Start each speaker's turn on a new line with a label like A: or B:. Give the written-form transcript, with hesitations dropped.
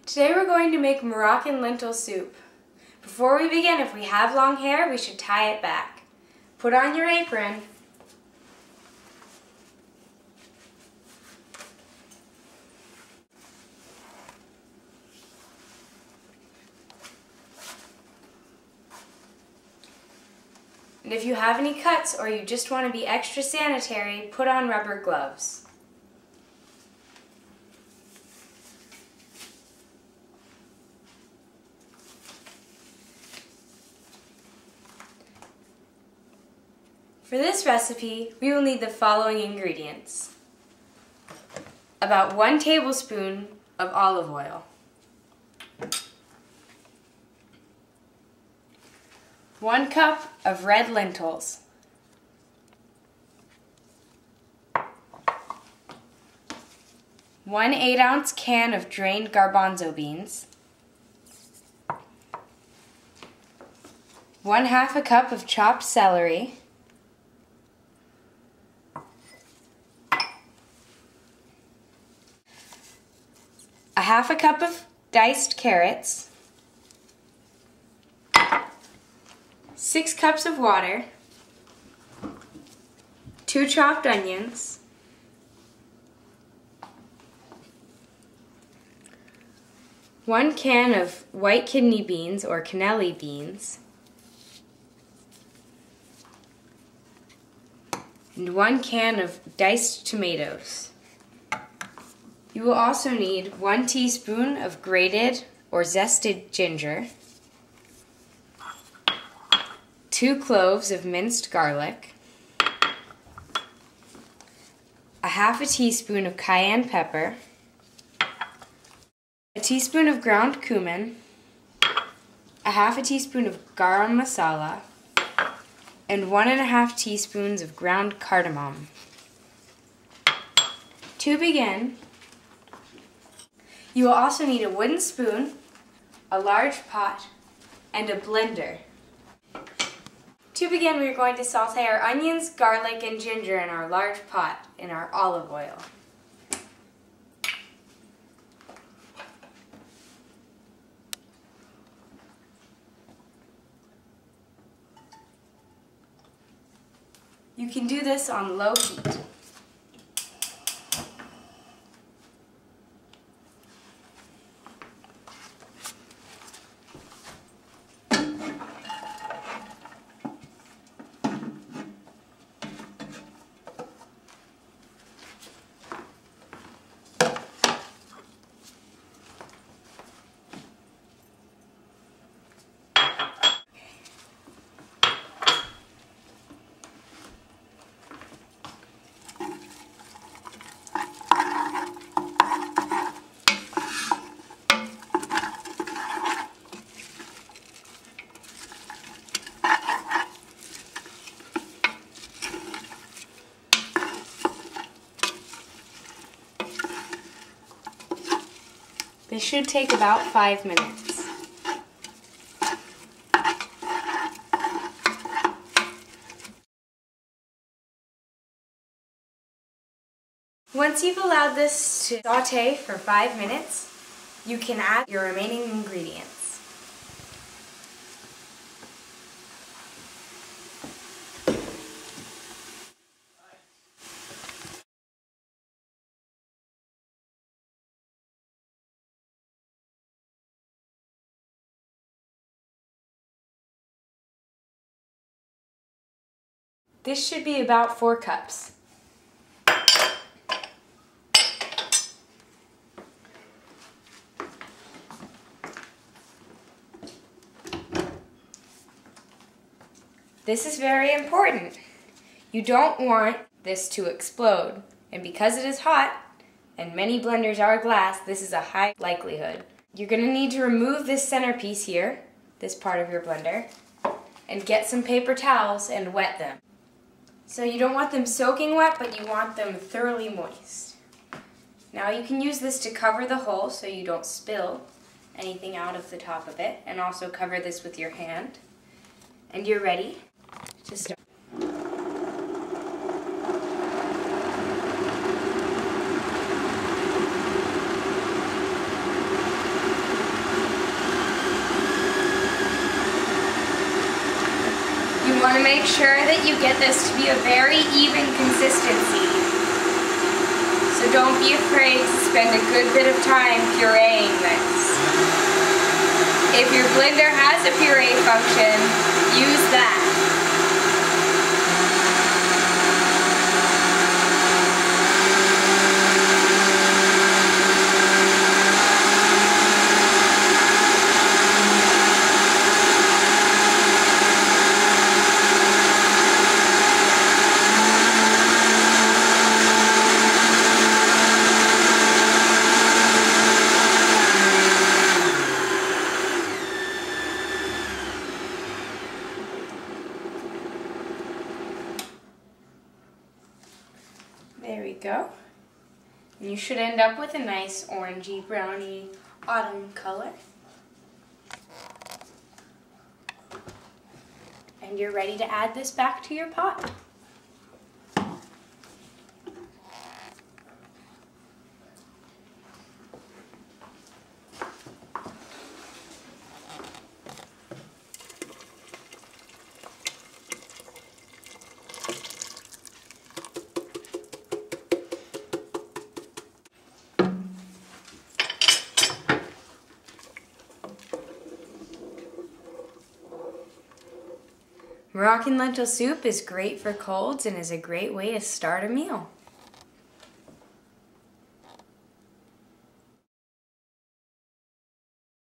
A: Today we're going to make Moroccan lentil soup. Before we begin, if we have long hair, we should tie it back. Put on your apron. And if you have any cuts or you just want to be extra sanitary, put on rubber gloves. For this recipe, we will need the following ingredients. About 1 tablespoon of olive oil, 1 cup of red lentils, 1 8-ounce can of drained garbanzo beans, 1/2 a cup of chopped celery, 1/2 a cup of diced carrots, 6 cups of water, 2 chopped onions, 1 can of white kidney beans or cannellini beans, and 1 can of diced tomatoes. You will also need 1 teaspoon of grated or zested ginger, 2 cloves of minced garlic, 1/2 teaspoon of cayenne pepper, 1 teaspoon of ground cumin, 1/2 teaspoon of garam masala, and 1½ teaspoons of ground cardamom. To begin, you will also need a wooden spoon, a large pot, and a blender. To begin, we are going to sauté our onions, garlic, and ginger in our large pot in our olive oil. You can do this on low heat. This should take about 5 minutes. Once you've allowed this to saute for 5 minutes, you can add your remaining ingredients. This should be about 4 cups. This is very important. You don't want this to explode, and because it is hot, and many blenders are glass, this is a high likelihood. You're going to need to remove this centerpiece here, this part of your blender, and get some paper towels and wet them. So you don't want them soaking wet, but you want them thoroughly moist. Now you can use this to cover the hole so you don't spill anything out of the top of it, and also cover this with your hand. And you're ready to start. sure that you get this to be a very even consistency. So don't be afraid to spend a good bit of time pureeing this. If your blender has a puree function, use that. There we go. And you should end up with a nice orangey, browny, autumn color. And you're ready to add this back to your pot. Moroccan lentil soup is great for colds and is a great way to start a meal.